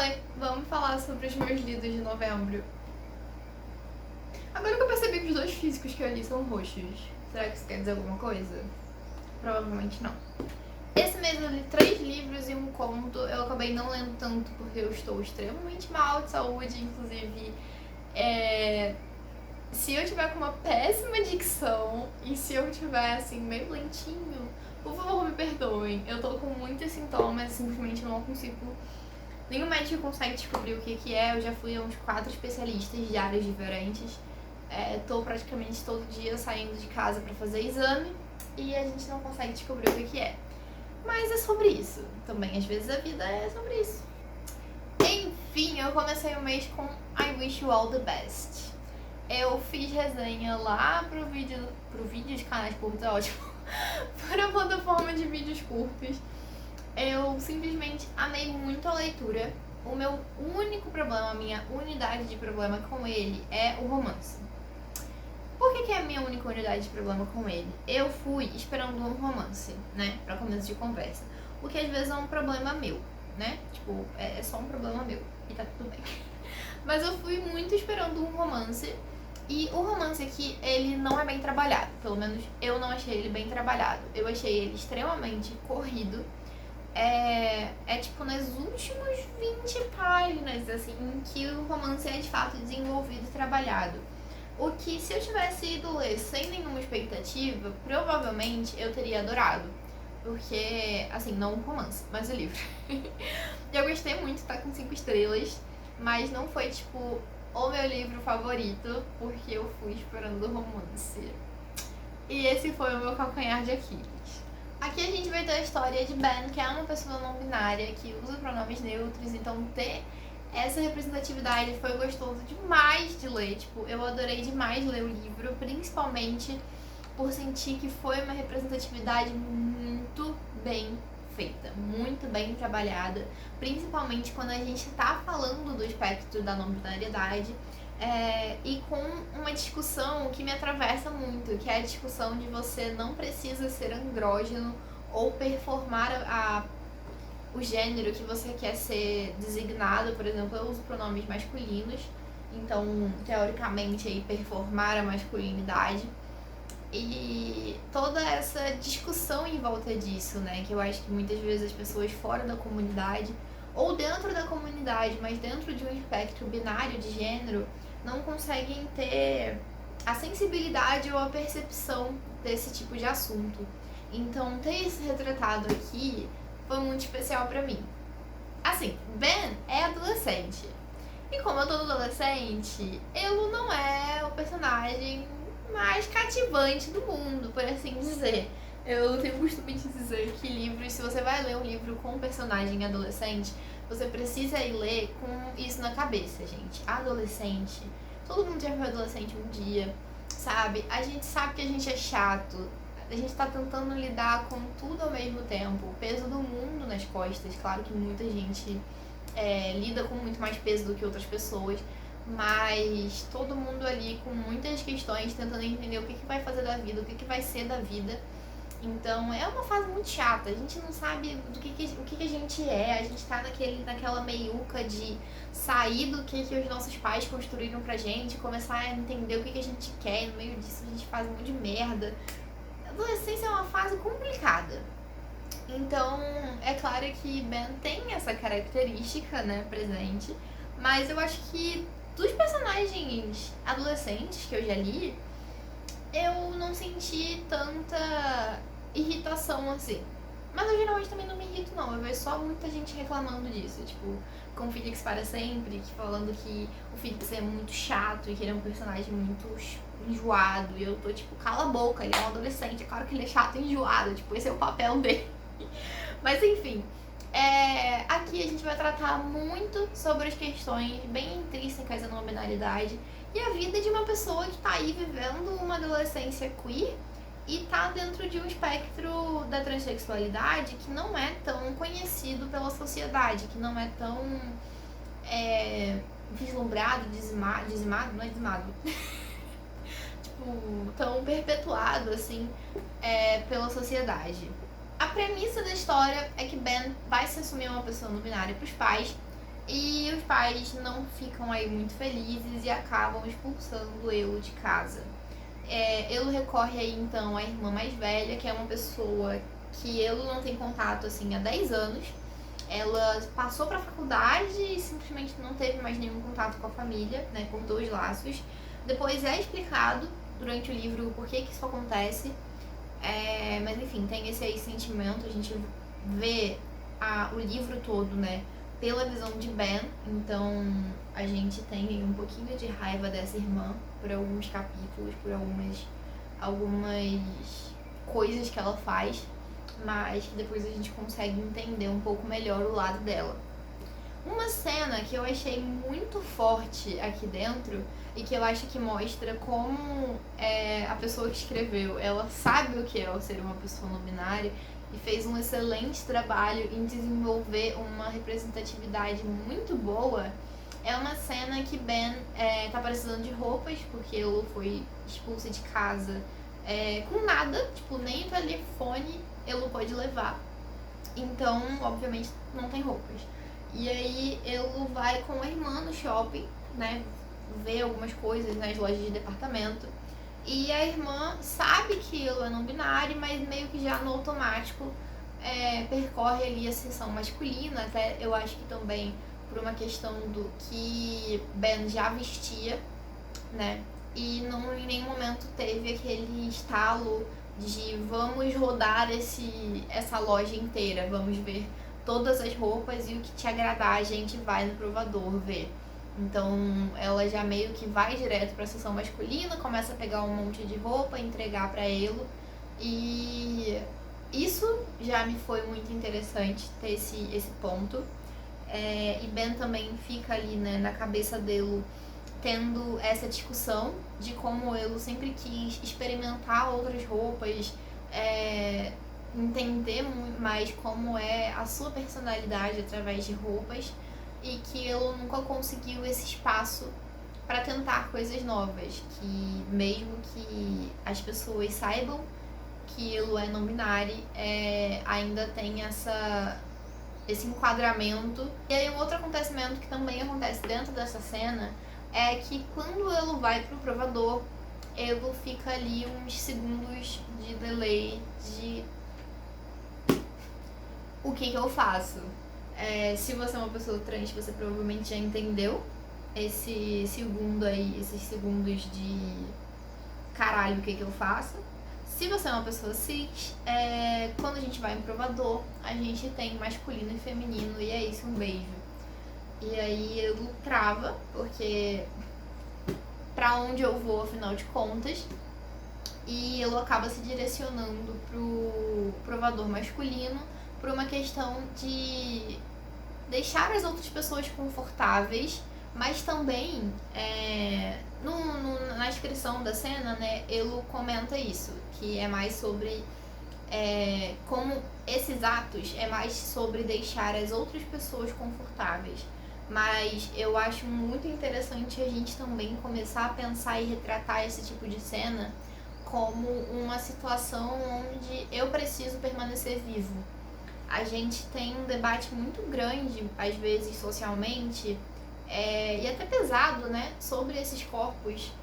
Oi, vamos falar sobre os meus lidos de novembro. Agora que eu percebi que os dois físicos que eu li são roxos, será que isso quer dizer alguma coisa? Provavelmente não. Esse mês eu li 3 livros e um conto. Eu acabei não lendo tanto porque eu estou extremamente mal de saúde, inclusive se eu tiver com uma péssima dicção e se eu tiver assim meio lentinho, por favor me perdoem. Eu tô com muitos sintomas, simplesmente não consigo. Nenhum médico consegue descobrir o que é. Eu já fui a uns 4 especialistas de áreas diferentes. Tô praticamente todo dia saindo de casa pra fazer exame e a gente não consegue descobrir o que é. Mas é sobre isso. Também às vezes a vida é sobre isso. Enfim, eu comecei o mês com I Wish You All The Best. Eu fiz resenha lá pro vídeo de canais curtos, é ótimo. Para a plataforma de vídeos curtos. Eu simplesmente amei muito a leitura. O meu único problema, a minha unidade de problema com ele é o romance. Por que é a minha única unidade de problema com ele? Eu fui esperando um romance, né, pra começo de conversa. O que às vezes é um problema meu, né? Tipo, é só um problema meu e tá tudo bem. Mas eu fui muito esperando um romance. E o romance aqui, ele não é bem trabalhado. Pelo menos eu não achei ele bem trabalhado. Eu achei ele extremamente corrido. Tipo nas últimas 20 páginas, assim, em que o romance é de fato desenvolvido e trabalhado. O que, se eu tivesse ido ler sem nenhuma expectativa, provavelmente eu teria adorado. Porque, assim, não o romance, mas o livro. Eu gostei muito, tá com 5 estrelas, mas não foi, tipo, o meu livro favorito, porque eu fui esperando o romance. E esse foi o meu calcanhar de Aquiles. Aqui a gente vai ter a história de Ben, que é uma pessoa não binária, que usa pronomes neutros, então ter essa representatividade foi gostoso demais de ler. Tipo, eu adorei demais ler o livro, principalmente por sentir que foi uma representatividade muito bem feita, muito bem trabalhada, principalmente quando a gente tá falando do espectro da não binariedade. E com uma discussão que me atravessa muito, que é a discussão de você não precisa ser andrógeno ou performar o gênero que você quer ser designado. Por exemplo, eu uso pronomes masculinos, então teoricamente aí performar a masculinidade. E toda essa discussão em volta disso, né, que eu acho que muitas vezes as pessoas fora da comunidade ou dentro da comunidade, mas dentro de um espectro binário de gênero, não conseguem ter a sensibilidade ou a percepção desse tipo de assunto. Então, ter isso retratado aqui foi muito especial pra mim. Assim, Ben é adolescente. E como eu tô adolescente, ele não é o personagem mais cativante do mundo, por assim dizer. Eu tenho o costume de dizer que livros, se você vai ler um livro com um personagem adolescente, você precisa ir ler com isso na cabeça, gente. Adolescente, todo mundo já foi adolescente um dia, sabe? A gente sabe que a gente é chato, a gente tá tentando lidar com tudo ao mesmo tempo, o peso do mundo nas costas. Claro que muita gente lida com muito mais peso do que outras pessoas, mas todo mundo ali com muitas questões, tentando entender o que vai fazer da vida, o que vai ser da vida. Então é uma fase muito chata, a gente não sabe o que a gente é, a gente tá naquela meiuca de sair do que os nossos pais construíram pra gente, começar a entender o que a gente quer, e no meio disso a gente faz um monte de merda. A adolescência é uma fase complicada. Então, é claro que Ben tem essa característica, né, presente, mas eu acho que dos personagens adolescentes que eu já li, eu não senti tanta irritação assim. Mas eu geralmente também não me irrito não, eu vejo só muita gente reclamando disso, tipo, com o Felix para sempre, falando que o Felix é muito chato e que ele é um personagem muito enjoado, e eu tô tipo, cala a boca, ele é um adolescente, é claro que ele é chato e enjoado, tipo, esse é o papel dele. Mas enfim, aqui a gente vai tratar muito sobre as questões bem intrínsecas à não binaridade e a vida de uma pessoa que tá aí vivendo uma adolescência queer e tá dentro de um espectro da transexualidade que não é tão conhecido pela sociedade, que não é tão vislumbrado, dizimado, não é dizimado, tipo, tão perpetuado assim pela sociedade. A premissa da história é que Ben vai se assumir uma pessoa não binária pros pais, E os pais não ficam aí muito felizes e acabam expulsando Elo de casa. Elo recorre aí então à irmã mais velha, que é uma pessoa que Elo não tem contato assim há 10 anos. Ela passou para a faculdade e simplesmente não teve mais nenhum contato com a família, né? Cortou os laços. Depois é explicado durante o livro por que isso acontece. Mas enfim, tem esse aí sentimento, a gente vê o livro todo, né, pela visão de Ben, então a gente tem um pouquinho de raiva dessa irmã por alguns capítulos, por algumas coisas que ela faz, mas que depois a gente consegue entender um pouco melhor o lado dela. Uma cena que eu achei muito forte aqui dentro e que eu acho que mostra como a pessoa que escreveu, ela sabe o que é ser uma pessoa não binária e fez um excelente trabalho em desenvolver uma representatividade muito boa. É uma cena que Ben tá precisando de roupas, porque Elo foi expulsa de casa com nada, tipo, nem o telefone Elo pode levar. Então, obviamente, não tem roupas. E aí Elo vai com a irmã no shopping, né, ver algumas coisas nas lojas de departamento. E a irmã sabe que Elo é não binário, mas meio que já no automático percorre ali a seção masculina, até eu acho que também por uma questão do que Ben já vestia, né? E não em nenhum momento teve aquele estalo de vamos rodar essa loja inteira, vamos ver todas as roupas e o que te agradar a gente vai no provador ver. Então ela já meio que vai direto para a seção masculina, começa a pegar um monte de roupa, entregar para Elo, e isso já me foi muito interessante ter esse ponto. E Ben também fica ali, né, na cabeça dele tendo essa discussão de como Elo sempre quis experimentar outras roupas, entender mais como é a sua personalidade através de roupas, e que Elo nunca conseguiu esse espaço para tentar coisas novas, que mesmo que as pessoas saibam que Elo é não binário, ainda tem esse enquadramento. E aí um outro acontecimento que também acontece dentro dessa cena é que quando Elo vai pro provador, Elo fica ali uns segundos de delay de o que eu faço. Se você é uma pessoa trans, você provavelmente já entendeu esses segundos de caralho, o que eu faço. Se você é uma pessoa cis, quando a gente vai em provador, a gente tem masculino e feminino, e é isso, um beijo. E aí Elo trava, porque pra onde eu vou, afinal de contas, e Elo acaba se direcionando pro provador masculino por uma questão de deixar as outras pessoas confortáveis, mas também na descrição da cena, né, Elo comenta isso, que é mais sobre como esses atos é mais sobre deixar as outras pessoas confortáveis. Mas eu acho muito interessante a gente também começar a pensar e retratar esse tipo de cena como uma situação onde eu preciso permanecer vivo. A gente tem um debate muito grande, às vezes socialmente, e até pesado, né, sobre esses corpos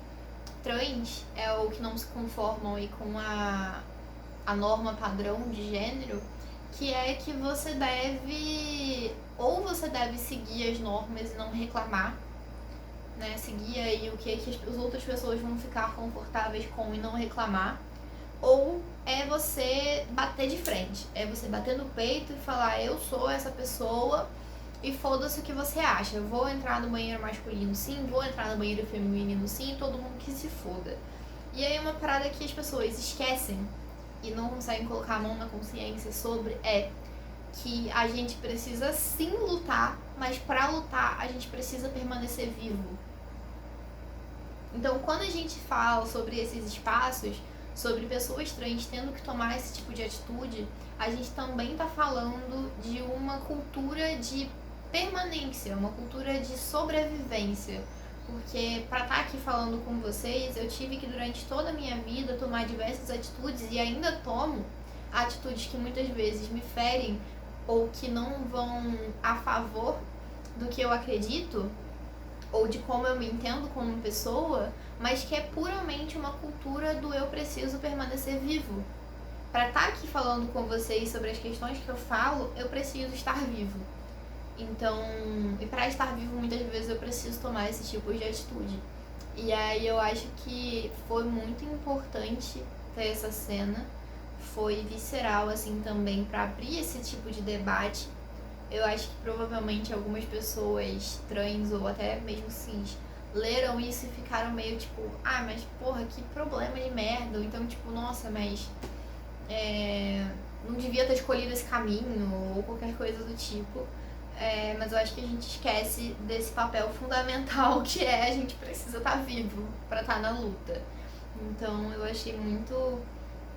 trans, ou que não se conformam aí com a norma padrão de gênero, que é que você deve seguir as normas e não reclamar, né, seguir aí o que as outras pessoas vão ficar confortáveis com e não reclamar, ou é você bater de frente, é você bater no peito e falar eu sou essa pessoa e foda-se o que você acha, eu vou entrar no banheiro masculino sim, vou entrar no banheiro feminino sim, todo mundo que se foda. E aí uma parada que as pessoas esquecem e não conseguem colocar a mão na consciência sobre que a gente precisa sim lutar, mas pra lutar a gente precisa permanecer vivo. Então quando a gente fala sobre esses espaços, sobre pessoas trans tendo que tomar esse tipo de atitude, a gente também tá falando de uma cultura de permanência, uma cultura de sobrevivência. Porque para estar aqui falando com vocês, eu tive que durante toda a minha vida tomar diversas atitudes e ainda tomo atitudes que muitas vezes me ferem ou que não vão a favor do que eu acredito, ou de como eu me entendo como pessoa, mas que é puramente uma cultura do eu preciso permanecer vivo. Para estar aqui falando com vocês sobre as questões que eu falo, eu preciso estar vivo. Então, e para estar vivo, muitas vezes eu preciso tomar esse tipo de atitude. E aí eu acho que foi muito importante ter essa cena, foi visceral assim também para abrir esse tipo de debate. Eu acho que provavelmente algumas pessoas trans ou até mesmo cis leram isso e ficaram meio tipo, ah, mas porra, que problema de merda. Ou então tipo, nossa, mas não devia ter escolhido esse caminho ou qualquer coisa do tipo. Mas eu acho que a gente esquece desse papel fundamental que é a gente precisa estar vivo para estar na luta. Então eu achei muito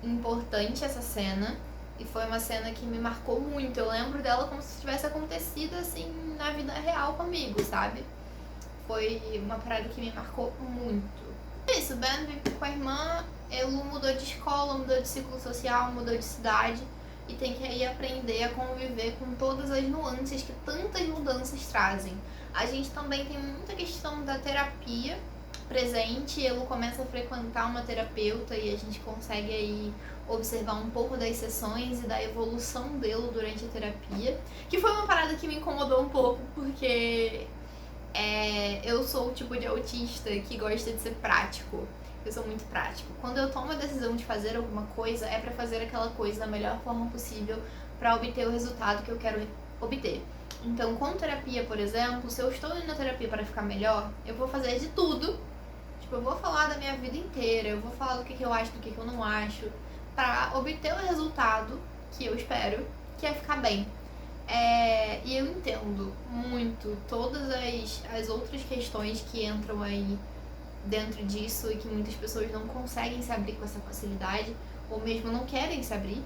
importante essa cena e foi uma cena que me marcou muito. Eu lembro dela como se tivesse acontecido assim na vida real comigo, sabe? Foi uma parada que me marcou muito. Isso, Ben vive com a irmã, Elu mudou de escola, mudou de ciclo social, mudou de cidade e tem que aí aprender a conviver com todas as nuances que tantas mudanças trazem. A gente também tem muita questão da terapia presente, Elu começa a frequentar uma terapeuta e a gente consegue aí observar um pouco das sessões e da evolução dele durante a terapia, que foi uma parada que me incomodou um pouco, porque eu sou o tipo de autista que gosta de ser prático. Eu sou muito prático. Quando eu tomo a decisão de fazer alguma coisa, é pra fazer aquela coisa da melhor forma possível pra obter o resultado que eu quero obter. Então, com terapia, por exemplo, se eu estou indo na terapia para ficar melhor, eu vou fazer de tudo. Tipo, eu vou falar da minha vida inteira, eu vou falar do que eu acho, do que eu não acho, pra obter o resultado que eu espero, que é ficar bem. E eu entendo muito todas as outras questões que entram aí dentro disso e que muitas pessoas não conseguem se abrir com essa facilidade, ou mesmo não querem se abrir,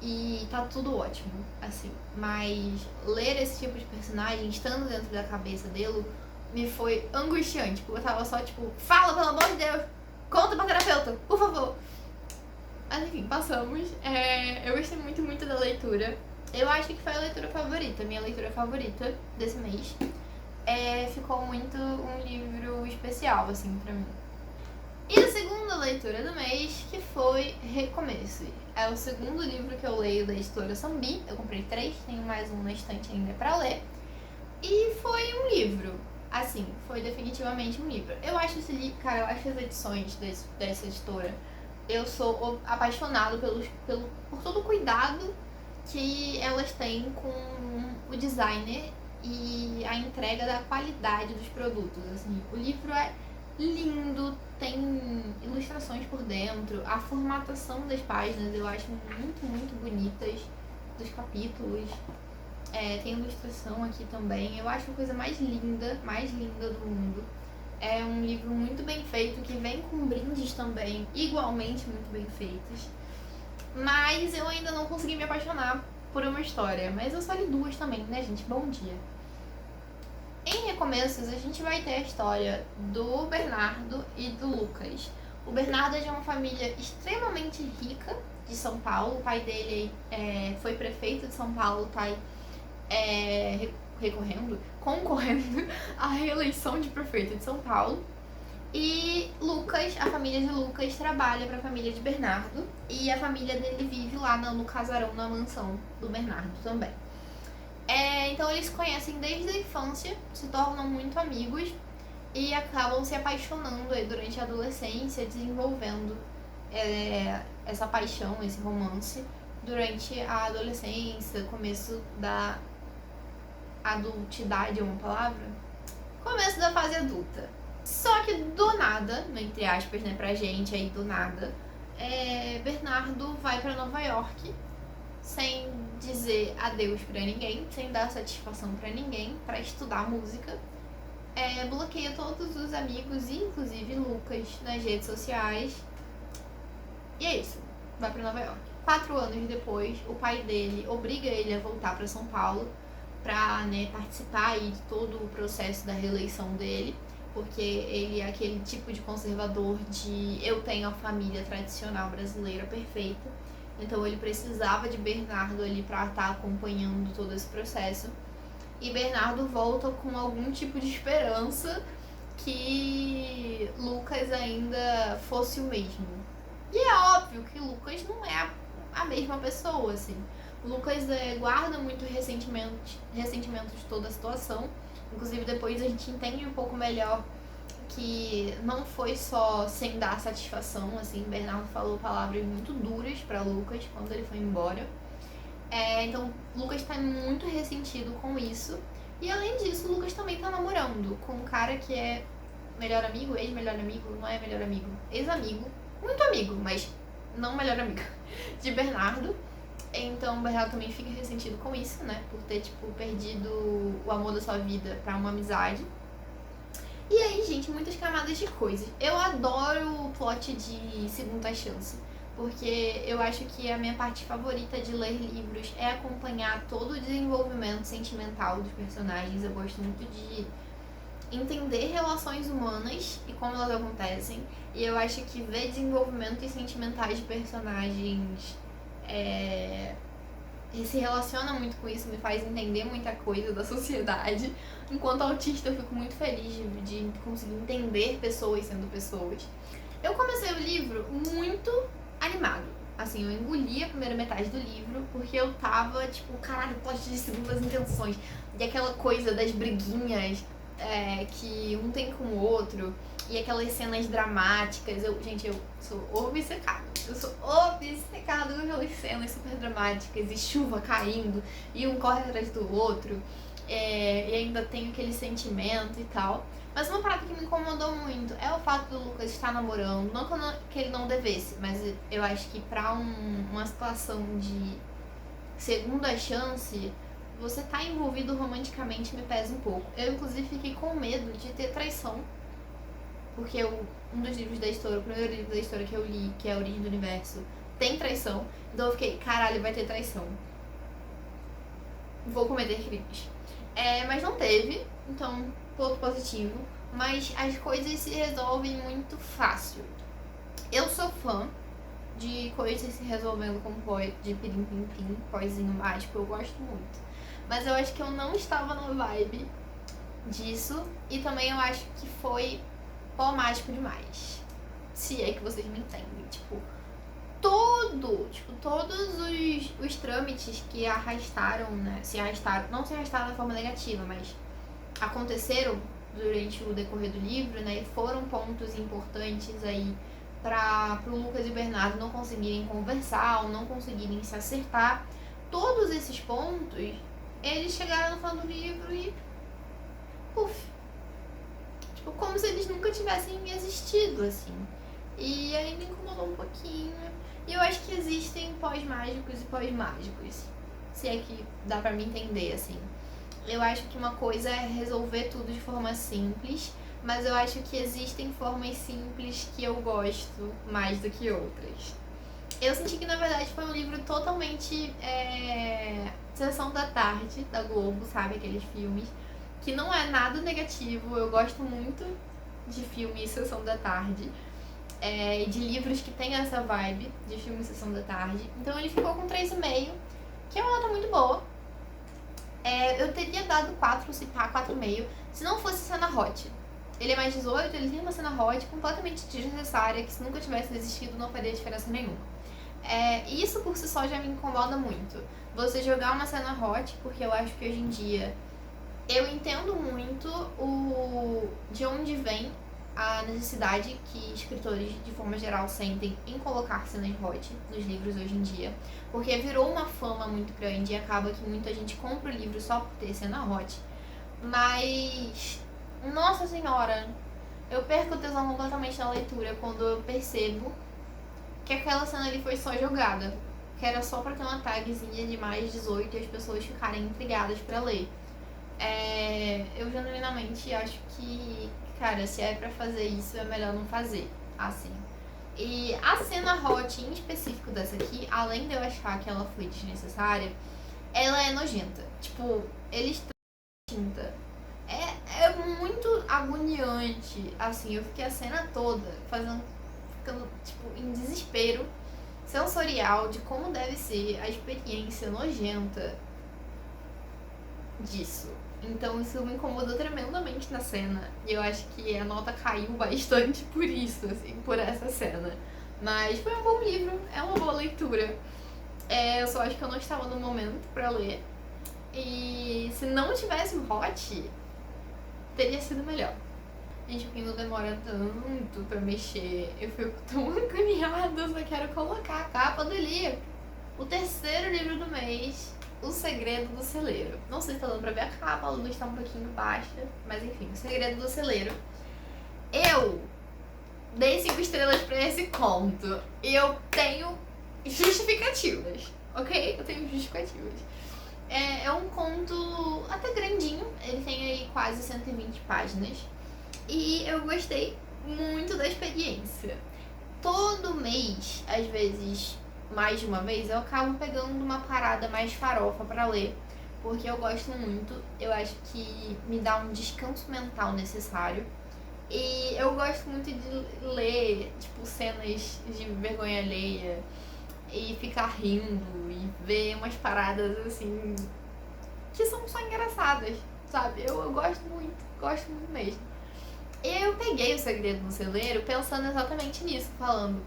e tá tudo ótimo, assim. Mas ler esse tipo de personagem, estando dentro da cabeça dele, me foi angustiante, porque eu tava só tipo, fala, pelo amor de Deus, conta pra terapeuta, por favor. Mas enfim, passamos. Eu gostei muito, muito da leitura. Eu acho que foi a leitura favorita, minha leitura favorita desse mês. Ficou muito um livro especial, assim, pra mim. E a segunda leitura do mês, que foi Recomeço. É o segundo livro que eu leio da editora Sambi. Eu comprei 3, tenho mais um na estante ainda pra ler. E foi um livro, assim, foi definitivamente um livro. Eu acho esse livro, cara, eu acho as edições dessa editora, eu sou apaixonado por todo o cuidado que elas têm com o designer e a entrega da qualidade dos produtos, assim. O livro é lindo, tem ilustrações por dentro, a formatação das páginas eu acho muito, muito bonitas, dos capítulos. Tem ilustração aqui também, eu acho a coisa mais linda do mundo. É um livro muito bem feito, que vem com brindes também, igualmente muito bem feitos. Mas eu ainda não consegui me apaixonar por uma história. Mas eu só li 2 também, né, gente? Bom dia. Em Recomeços, a gente vai ter a história do Bernardo e do Lucas. O Bernardo é de uma família extremamente rica de São Paulo. O pai dele foi prefeito de São Paulo, tá concorrendo à reeleição de prefeito de São Paulo. E Lucas, a família de Lucas trabalha para a família de Bernardo e a família dele vive lá no casarão, na mansão do Bernardo também. Então eles se conhecem desde a infância, se tornam muito amigos e acabam se apaixonando durante a adolescência, desenvolvendo essa paixão, esse romance durante a adolescência, começo da adultidade é uma palavra? Começo da fase adulta. Só que do nada, entre aspas, né, pra gente aí do nada, Bernardo vai pra Nova York sem dizer adeus pra ninguém, sem dar satisfação pra ninguém, pra estudar música. Bloqueia todos os amigos, inclusive Lucas, nas redes sociais. E é isso, vai pra Nova York. 4 anos depois, o pai dele obriga ele a voltar pra São Paulo pra, né, participar aí de todo o processo da reeleição dele, porque ele é aquele tipo de conservador de eu tenho a família tradicional brasileira perfeita, então ele precisava de Bernardo ali pra estar acompanhando todo esse processo. e Bernardo volta com algum tipo de esperança que Lucas ainda fosse o mesmo. E é óbvio que Lucas não é a mesma pessoa, assim. Lucas guarda muito ressentimento de toda a situação. Inclusive, depois a gente entende um pouco melhor que não foi só sem dar satisfação, assim. Bernardo falou palavras muito duras pra Lucas quando ele foi embora. Então, Lucas tá muito ressentido com isso. E além disso, Lucas também tá namorando com um cara que é melhor amigo, ex-melhor amigo, não é melhor amigo, ex-amigo, muito amigo, mas não melhor amigo, de Bernardo. Então, Bernardo também fica ressentido com isso, né, por ter, tipo, perdido o amor da sua vida pra uma amizade. E aí, gente, muitas camadas de coisas. Eu adoro o plot de Segunda Chance, porque eu acho que a minha parte favorita de ler livros é acompanhar todo o desenvolvimento sentimental dos personagens. Eu gosto muito de entender relações humanas e como elas acontecem. E eu acho que ver desenvolvimentos sentimentais de personagens se relaciona muito com isso, me faz entender muita coisa da sociedade. Enquanto autista, eu fico muito feliz de conseguir entender pessoas sendo pessoas. Eu comecei o livro muito animado. Assim, eu engoli a primeira metade do livro porque eu tava, tipo, caralho, plot de segundas intenções. E aquela coisa das briguinhas que um tem com o outro. E aquelas cenas dramáticas. Gente, eu sou obcecada. Eu sou obcecada com aquelas cenas super dramáticas. E chuva caindo. E um corre atrás do outro. E ainda tem aquele sentimento e tal. Mas uma parada que me incomodou muito é o fato do Lucas estar namorando. Não que ele não devesse, mas eu acho que pra uma situação de segunda chance, você tá envolvido romanticamente me pesa um pouco. Eu, inclusive, fiquei com medo de ter traição. Porque um dos livros da história, o primeiro livro da história que eu li, que é A Origem do Universo, tem traição. Então eu fiquei, caralho, vai ter traição. Vou cometer crimes. Mas não teve, então, ponto positivo. Mas as coisas se resolvem muito fácil. Eu sou fã de coisas se resolvendo com de pirim-pim-pim, pozinho mágico, eu gosto muito. Mas eu acho que eu não estava na vibe disso. E também eu acho que foi pó mágico demais. Se é que vocês me entendem. Tipo, todos os trâmites que arrastaram, né? Não se arrastaram da forma negativa, mas aconteceram durante o decorrer do livro, né? E foram pontos importantes aí para o Lucas e o Bernardo não conseguirem conversar ou não conseguirem se acertar. Todos esses pontos, eles chegaram no final do livro e puf, tipo, como se eles nunca tivessem existido, assim. E aí me incomodou um pouquinho. E eu acho que existem pós-mágicos e pós-mágicos, se é que dá pra me entender, assim. Eu acho que uma coisa é resolver tudo de forma simples, mas eu acho que existem formas simples que eu gosto mais do que outras. Eu senti que, na verdade, foi um livro totalmente Sessão da Tarde, da Globo, sabe? Aqueles filmes. Que não é nada negativo, eu gosto muito de filme Sessão da Tarde. E de livros que tem essa vibe de filme Sessão da Tarde. Então ele ficou com 3,5, que é uma nota muito boa. Eu teria dado 4, se pá, 4,5, se não fosse cena hot. Ele é mais 18, ele tem uma cena hot completamente desnecessária, que se nunca tivesse existido não faria diferença nenhuma. Isso por si só já me incomoda muito. Você jogar uma cena hot, porque eu acho que hoje em dia eu entendo muito de onde vem a necessidade que escritores, de forma geral, sentem em colocar cenas hot nos livros hoje em dia. Porque virou uma fama muito grande e acaba que muita gente compra o livro só por ter cena hot. Mas, nossa senhora, eu perco o tesão completamente na leitura quando eu percebo que aquela cena ali foi só jogada. Que era só pra ter uma tagzinha de mais 18 e as pessoas ficarem intrigadas pra ler. Eu genuinamente acho que, cara, se é pra fazer isso, é melhor não fazer, assim. E a cena hot em específico dessa aqui, além de eu achar que ela foi desnecessária, ela é nojenta. Tipo, eles tinta. É muito agoniante, assim, eu fiquei a cena toda ficando, tipo, em desespero sensorial de como deve ser a experiência nojenta disso. Então isso me incomodou tremendamente na cena. E eu acho que a nota caiu bastante por isso, assim, por essa cena. Mas foi um bom livro, é uma boa leitura. Eu só acho que eu não estava no momento pra ler. E se não tivesse o Hot, teria sido melhor. Gente, o Kindle demora tanto pra mexer. Eu fico tão agoniada, eu só quero colocar a capa do livro. O terceiro livro do mês, O Segredo do Celeiro. Não sei se tá dando pra ver a capa, a luz está um pouquinho baixa, mas enfim, O Segredo do Celeiro. Eu dei 5 estrelas pra esse conto. E eu tenho justificativas, ok? Eu tenho justificativas. É um conto até grandinho, ele tem aí quase 120 páginas. E eu gostei muito da experiência. Todo mês, às vezes mais de uma vez, eu acabo pegando uma parada mais farofa pra ler, porque eu gosto muito, eu acho que me dá um descanso mental necessário. E eu gosto muito de ler, tipo, cenas de vergonha alheia e ficar rindo e ver umas paradas assim que são só engraçadas, sabe? Eu gosto muito mesmo. Eu peguei O Segredo do Celeiro pensando exatamente nisso, falando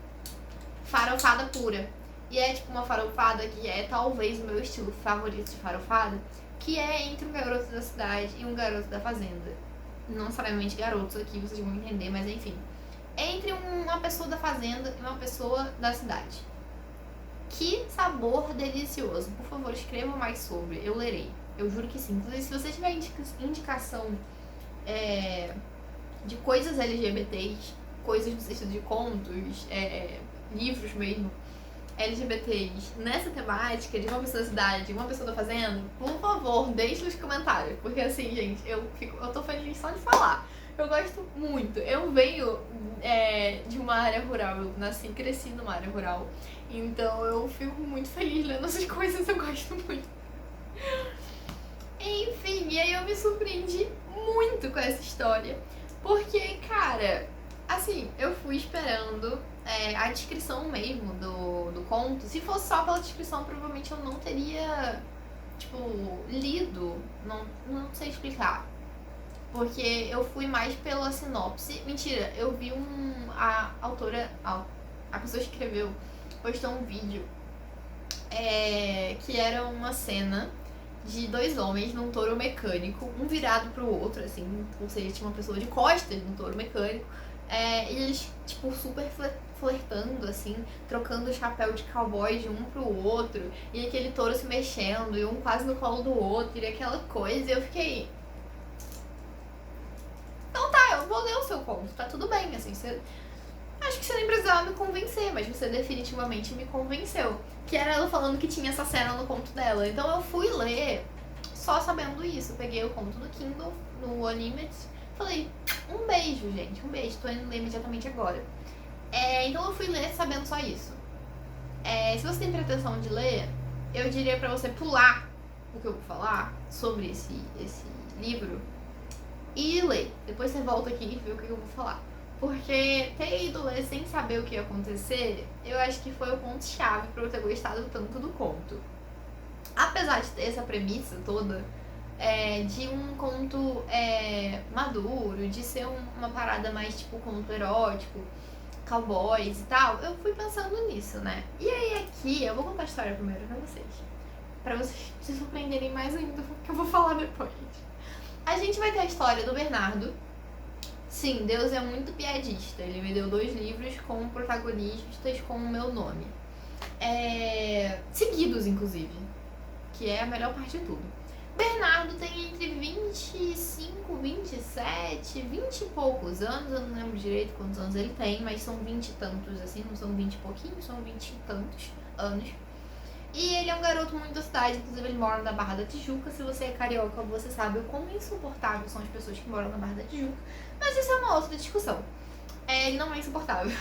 farofada pura. E é tipo uma farofada que é talvez o meu estilo favorito de farofada, que é entre um garoto da cidade e um garoto da fazenda. Não necessariamente garotos aqui, vocês vão entender, mas enfim. É entre uma pessoa da fazenda e uma pessoa da cidade. Que sabor delicioso. Por favor, escrevam mais sobre. Eu lerei. Eu juro que sim. Inclusive, se você tiver indicação de coisas LGBTs, coisas no sentido de contos, livros mesmo, LGBTs, nessa temática de uma pessoa da cidade e uma pessoa da fazenda, por favor, deixe nos comentários. Porque assim, gente, eu tô feliz só de falar. Eu gosto muito. Eu venho de uma área rural, eu nasci e cresci numa área rural. Então eu fico muito feliz lendo essas coisas, eu gosto muito. Enfim, e aí eu me surpreendi muito com essa história. Porque, cara, assim, eu fui esperando a descrição mesmo do conto. Se fosse só pela descrição, provavelmente eu não teria, tipo, lido. Não sei explicar. Porque eu fui mais pela sinopse. Mentira, eu vi a autora, a pessoa que escreveu, postou um vídeo que era uma cena de 2 homens num touro mecânico, um virado pro outro, assim, ou seja, tinha uma pessoa de costas no touro mecânico, e eles, tipo, super flertando, assim, trocando o chapéu de cowboy de um pro outro, e aquele touro se mexendo, e um quase no colo do outro, e aquela coisa, e eu fiquei... Então tá, eu vou ler o seu conto, tá tudo bem, assim, acho que você nem precisava me convencer, mas você definitivamente me convenceu. Que era ela falando que tinha essa cena no conto dela. Então eu fui ler só sabendo isso. Eu peguei o conto do Kindle, no Unlimited. Falei, um beijo, gente, um beijo. Tô indo ler imediatamente agora. Então eu fui ler sabendo só isso. Se você tem pretensão de ler, eu diria pra você pular o que eu vou falar sobre esse livro e ler. Depois você volta aqui e vê o que eu vou falar. Porque ter ido ler sem saber o que ia acontecer, eu acho que foi o ponto-chave pra eu ter gostado tanto do conto. Apesar de ter essa premissa toda, de um conto maduro, de ser uma parada mais tipo conto erótico, cowboys e tal, eu fui pensando nisso, né? E aí aqui, eu vou contar a história primeiro pra vocês se surpreenderem mais ainda do que eu vou falar depois. A gente vai ter a história do Bernardo. Sim, Deus é muito piadista. Ele me deu 2 livros com protagonistas com o meu nome. Seguidos, inclusive. Que é a melhor parte de tudo. Bernardo tem entre 25, 27, 20 e poucos anos. Eu não lembro direito quantos anos ele tem, mas são 20 e tantos, assim. Não são 20 e pouquinhos, são 20 e tantos anos. E ele é um garoto muito da cidade, inclusive ele mora na Barra da Tijuca. Se você é carioca, você sabe o quão insuportável são as pessoas que moram na Barra da Tijuca. Mas isso é uma outra discussão. Ele não é insuportável.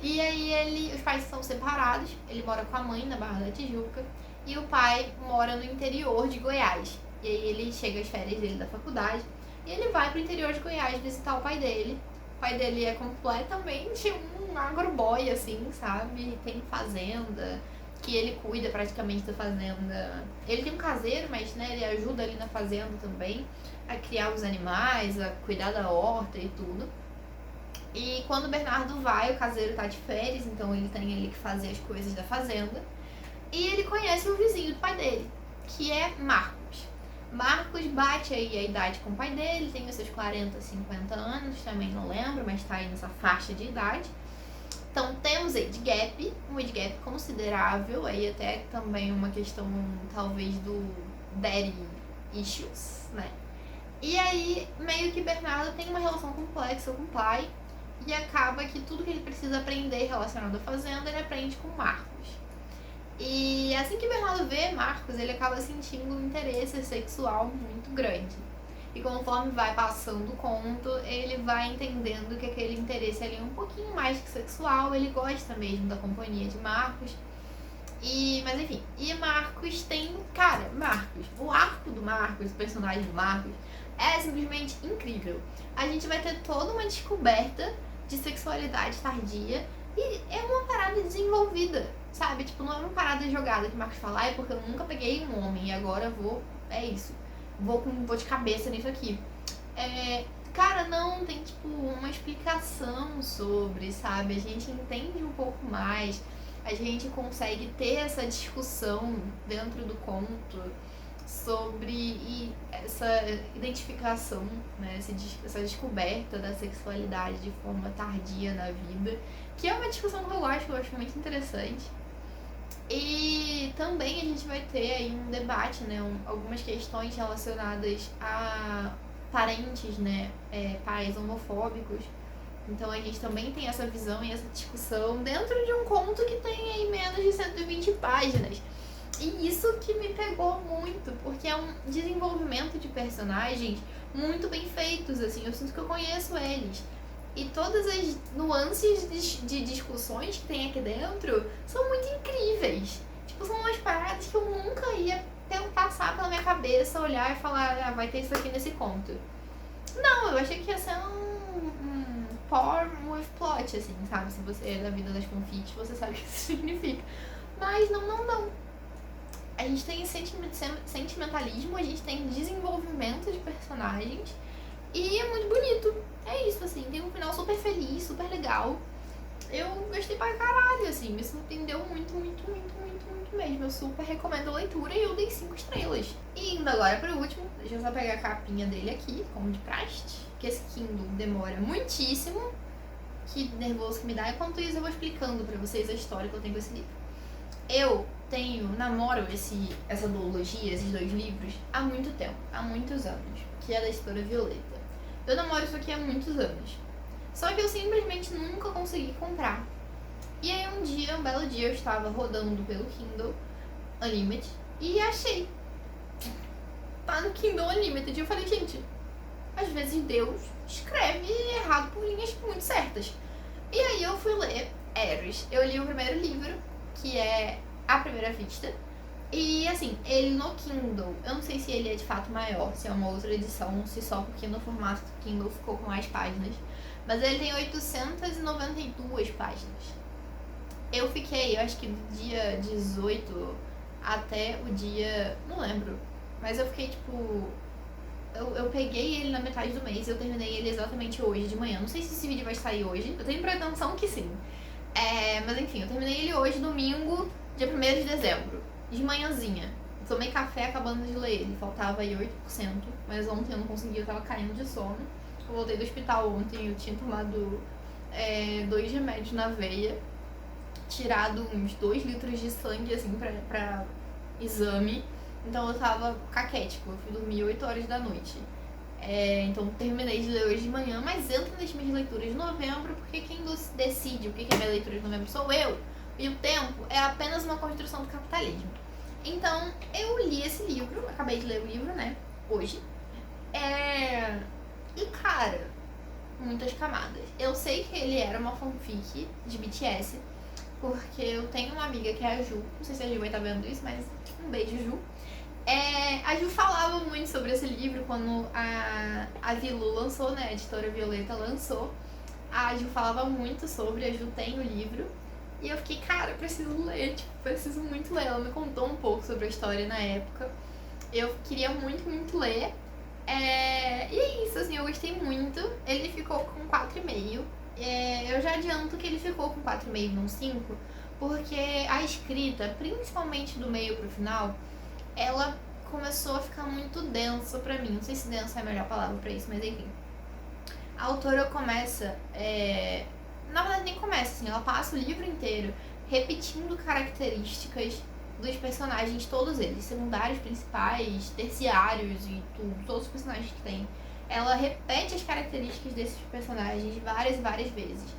E aí os pais são separados, ele mora com a mãe na Barra da Tijuca e o pai mora no interior de Goiás. E aí ele chega às férias dele da faculdade e ele vai pro interior de Goiás visitar o pai dele. O pai dele é completamente um agroboy, assim, sabe? Tem fazenda, que ele cuida praticamente da fazenda. Ele tem um caseiro, mas né, ele ajuda ali na fazenda também a criar os animais, a cuidar da horta e tudo. E quando o Bernardo vai, o caseiro tá de férias, então ele tem ali que fazer as coisas da fazenda. E ele conhece o vizinho do pai dele, que é Marcos. Marcos bate aí a idade com o pai dele, tem os seus 40, 50 anos, também não lembro, mas tá aí nessa faixa de idade. Então temos age gap, um age gap considerável, aí até também uma questão talvez do daddy issues, né? E aí meio que Bernardo tem uma relação complexa com o pai e acaba que tudo que ele precisa aprender relacionado à fazenda ele aprende com Marcos. E assim que Bernardo vê Marcos, ele acaba sentindo um interesse sexual muito grande. E conforme vai passando o conto, ele vai entendendo que aquele interesse ali é um pouquinho mais que sexual, ele gosta mesmo da companhia de Marcos. Mas enfim, e Marcos tem, cara, Marcos, o arco do Marcos, o personagem do Marcos, é simplesmente incrível. A gente vai ter toda uma descoberta de sexualidade tardia e é uma parada desenvolvida, sabe? Tipo, não é uma parada jogada que o Marcos fala, porque eu nunca peguei um homem e agora vou, é isso. Vou de cabeça nisso aqui. Cara, não, tem tipo uma explicação sobre, sabe? A gente entende um pouco mais, a gente consegue ter essa discussão dentro do conto sobre essa identificação, né? Essa descoberta da sexualidade de forma tardia na vida, que é uma discussão que eu gosto muito interessante. E também a gente vai ter aí um debate, né, algumas questões relacionadas a parentes, né, pais homofóbicos. Então a gente também tem essa visão e essa discussão dentro de um conto que tem aí menos de 120 páginas. E isso que me pegou muito, porque é um desenvolvimento de personagens muito bem feitos, assim, eu sinto que eu conheço eles. E todas as nuances de discussões que tem aqui dentro são muito incríveis. Tipo, são umas paradas que eu nunca ia passar pela minha cabeça, olhar e falar, vai ter isso aqui nesse conto. Não, eu achei que ia ser um porn with plot, assim, sabe? Se você é da vida das fanfics, você sabe o que isso significa. Mas não. A gente tem sentimentalismo, a gente tem desenvolvimento de personagens e é muito bonito. É isso, assim, tem um final super feliz, super legal. Eu gostei pra caralho, assim, me surpreendeu muito mesmo. Eu super recomendo a leitura e eu dei 5 estrelas. E indo agora pro último, deixa eu só pegar a capinha dele aqui, como de praste, que esse Kindle demora muitíssimo. Que nervoso que me dá. Enquanto isso eu vou explicando pra vocês a história que eu tenho com esse livro. Eu namoro essa duologia, esses 2 livros, há muito tempo, há muitos anos, que é da editora Violeta. Eu namoro isso aqui há muitos anos. Só que eu simplesmente nunca consegui comprar. E aí um belo dia, eu estava rodando pelo Kindle Unlimited e achei. Tá no Kindle Unlimited. E eu falei, gente, às vezes Deus escreve errado por linhas muito certas. E aí eu fui ler Eris. Eu li o primeiro livro, que é A Primeira Vista. E assim, ele no Kindle, eu não sei se ele é de fato maior, se é uma outra edição, se só porque no formato do Kindle ficou com mais páginas. Mas ele tem 892 páginas. Eu fiquei, eu acho que do dia 18 até o dia... não lembro. Mas eu fiquei tipo... Eu peguei ele na metade do mês e eu terminei ele exatamente hoje de manhã. Não sei se esse vídeo vai sair hoje, eu tenho pretensão que sim. Mas enfim, eu terminei ele hoje, domingo, dia 1º de dezembro. De manhãzinha. Eu tomei café acabando de ler ele. Faltava aí 8%. Mas ontem eu não consegui, eu tava caindo de sono. Eu voltei do hospital ontem, eu tinha tomado 2 remédios na veia. Tirado uns 2 litros de sangue, assim, pra exame. Então eu tava caquético. Eu fui dormir 8 horas da noite. Então terminei de ler hoje de manhã. Mas entra nas minhas leituras de novembro. Porque quem decide o que é minha leitura de novembro sou eu. E o tempo é apenas uma construção do capitalismo. Então, eu li esse livro, acabei de ler o livro, né, hoje. E, cara, muitas camadas. Eu sei que ele era uma fanfic de BTS, porque eu tenho uma amiga que é a Ju, não sei se a Ju vai estar vendo isso, mas um beijo, Ju. A Ju falava muito sobre esse livro quando a Vilu lançou, né, a editora Violeta lançou. A Ju falava muito sobre, a Ju tem o livro. E eu fiquei, cara, eu preciso ler, tipo, preciso muito ler. Ela me contou um pouco sobre a história na época. Eu queria muito, muito ler. E é isso, assim, eu gostei muito. Ele ficou com 4,5. Eu já adianto que ele ficou com 4,5 não 5, porque a escrita, principalmente do meio pro final, ela começou a ficar muito densa pra mim. Não sei se densa é a melhor palavra pra isso, mas enfim. A autora começa. Na verdade, nem começa, assim, ela passa o livro inteiro repetindo características dos personagens, todos eles, secundários, principais, terciários e tudo, todos os personagens que tem. Ela repete as características desses personagens várias e várias vezes.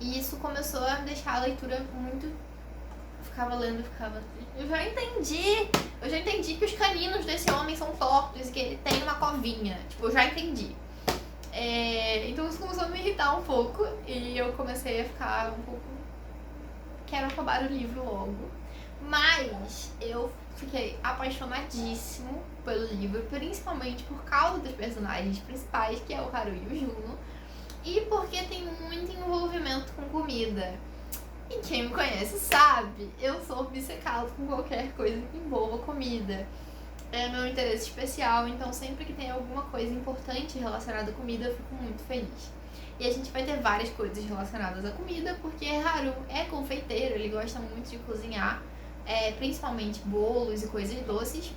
E isso começou a deixar a leitura muito. Eu ficava lendo e ficava. Eu já entendi que os caninos desse homem são tortos e que ele tem uma covinha. Tipo, eu já entendi. Então isso começou a me irritar um pouco e eu comecei a ficar um pouco. Quero acabar o livro logo. Mas eu fiquei apaixonadíssimo pelo livro, principalmente por causa dos personagens principais, que é o Haru e o Juno, e porque tem muito envolvimento com comida. E quem me conhece sabe, eu sou obcecado com qualquer coisa que envolva comida. É meu interesse especial, então sempre que tem alguma coisa importante relacionada à comida, eu fico muito feliz. E a gente vai ter várias coisas relacionadas à comida, porque Haru é confeiteiro, ele gosta muito de cozinhar, principalmente bolos e coisas doces.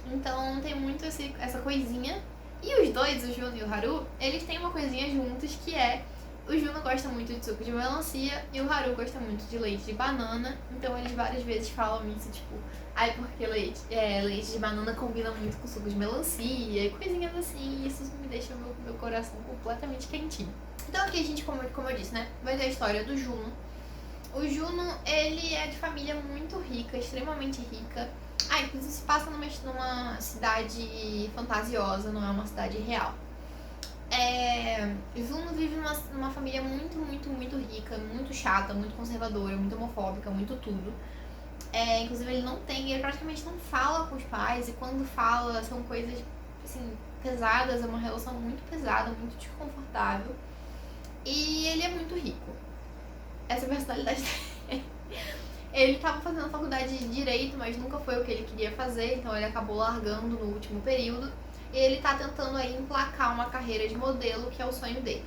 Então tem muito essa coisinha. E os dois, o Juno e o Haru, eles têm uma coisinha juntos que é: o Juno gosta muito de suco de melancia e o Haru gosta muito de leite de banana. Então eles várias vezes falam isso, tipo, ai, porque leite de banana combina muito com suco de melancia e coisinhas assim. E isso me deixa meu coração completamente quentinho. Então aqui a gente, como eu disse, né, vai ter a história do Juno. O Juno, ele é de família muito rica, extremamente rica. Inclusive se passa numa cidade fantasiosa, não é uma cidade real. Juno vive numa família muito, muito, muito rica, muito chata, muito conservadora, muito homofóbica, muito tudo. Inclusive ele praticamente não fala com os pais, e quando fala são coisas, assim, pesadas, é uma relação muito pesada, muito desconfortável. E ele é muito rico. Essa é a personalidade dele. Ele estava fazendo faculdade de Direito, mas nunca foi o que ele queria fazer, então ele acabou largando no último período. E ele está tentando aí emplacar uma carreira de modelo, que é o sonho dele.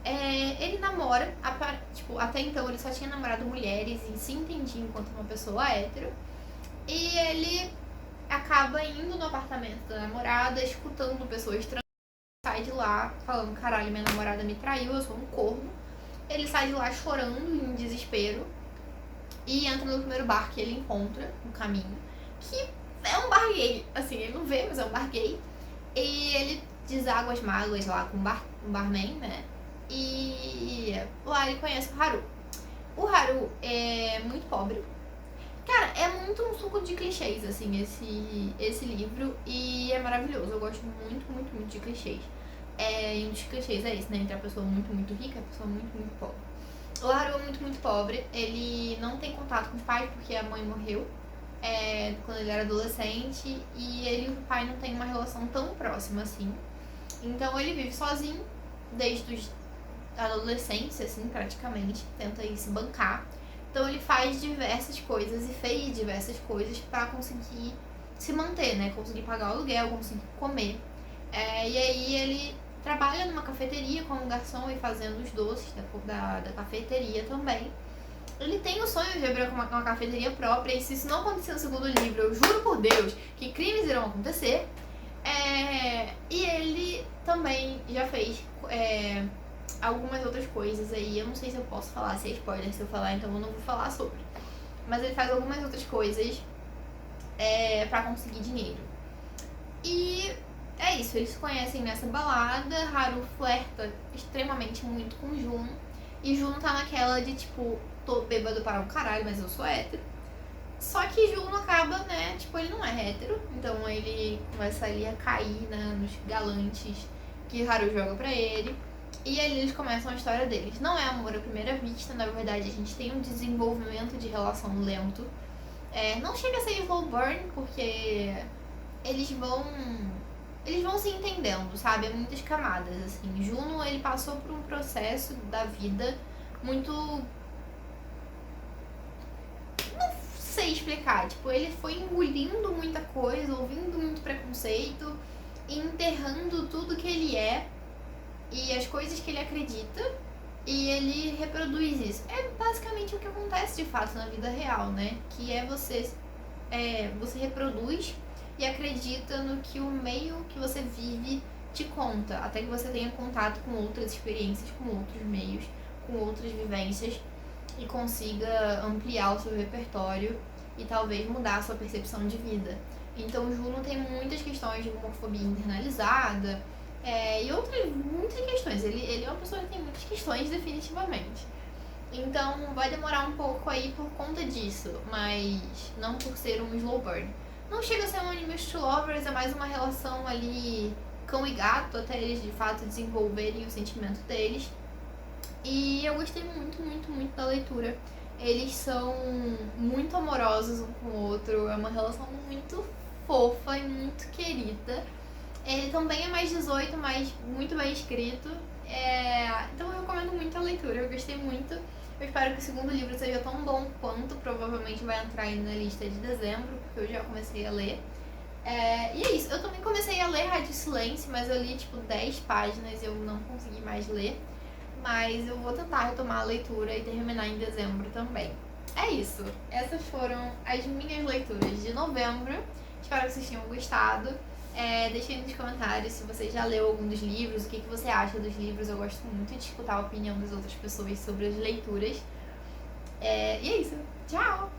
Ele namora, tipo, até então ele só tinha namorado mulheres e se entendia enquanto uma pessoa hétero. E ele acaba indo no apartamento da namorada, escutando pessoas trans, sai de lá falando: caralho, minha namorada me traiu, eu sou um corno. Ele sai de lá chorando, em desespero, e entra no primeiro bar que ele encontra no caminho, que é um bar gay, assim, ele não vê, mas é um bar gay. E ele deságua as mágoas lá com um barman, né? E lá ele conhece o Haru. O Haru é muito pobre. Cara, é muito um suco de clichês, assim, esse livro. E é maravilhoso. Eu gosto muito, muito, muito de clichês. E um dos clichês é esse, né? Entre a pessoa muito, muito rica e a pessoa muito, muito pobre. O Haru é muito, muito pobre. Ele não tem contato com os pais porque a mãe morreu quando ele era adolescente. E ele e o pai não tem uma relação tão próxima, assim. Então ele vive sozinho desde a adolescência, assim, praticamente. Tenta ir se bancar. Então ele faz diversas coisas e fez diversas coisas pra conseguir se manter, né? Conseguir pagar o aluguel, conseguir comer. E aí ele trabalha numa cafeteria como garçom e fazendo os doces da cafeteria também. Ele tem o sonho de abrir uma cafeteria própria, e se isso não acontecer no segundo livro, eu juro por Deus que crimes irão acontecer. E ele também já fez algumas outras coisas aí. Eu não sei se eu posso falar, se é spoiler se eu falar, então eu não vou falar sobre. Mas ele faz algumas outras coisas pra conseguir dinheiro. E é isso, eles se conhecem nessa balada. Haru flerta extremamente muito com Juno. E Juno tá naquela de tipo, tô bêbado para um caralho, mas eu sou hétero. Só que Juno acaba, né, tipo, ele não é hétero. Então ele começa ali a cair, né, nos galantes que Haru joga pra ele. E aí eles começam a história deles. Não é amor à primeira vista, na verdade a gente tem um desenvolvimento de relação lento. Não chega a ser slow burn, porque eles vão se entendendo, sabe? É muitas camadas, assim. Juno, ele passou por um processo da vida muito sei explicar. Tipo, ele foi engolindo muita coisa, ouvindo muito preconceito, e enterrando tudo que ele é e as coisas que ele acredita, e ele reproduz isso. É basicamente o que acontece de fato na vida real, né? Que é você reproduz e acredita no que o meio que você vive te conta, até que você tenha contato com outras experiências, com outros meios, com outras vivências e consiga ampliar o seu repertório e talvez mudar a sua percepção de vida. Então o Juno tem muitas questões de homofobia internalizada e outras muitas questões. Ele é uma pessoa que tem muitas questões, definitivamente. Então vai demorar um pouco aí por conta disso, mas não por ser um slow burn. Não chega a ser um anime to lovers, é mais uma relação ali cão e gato, até eles de fato desenvolverem o sentimento deles. E eu gostei muito, muito, muito da leitura. Eles são muito amorosos um com o outro, é uma relação muito fofa e muito querida. Ele também é mais 18, mas muito bem escrito. Então eu recomendo muito a leitura, eu gostei muito. Eu espero que o segundo livro seja tão bom quanto, provavelmente vai entrar aí na lista de dezembro, porque eu já comecei a ler. E é isso, eu também comecei a ler Rádio Silêncio, mas eu li tipo 10 páginas e eu não consegui mais ler. Mas eu vou tentar retomar a leitura e terminar em dezembro também. É isso, essas foram as minhas leituras de novembro. Espero que vocês tenham gostado. Deixem nos comentários se você já leu algum dos livros, o que você acha dos livros. Eu gosto muito de escutar a opinião das outras pessoas sobre as leituras. E é isso. Tchau!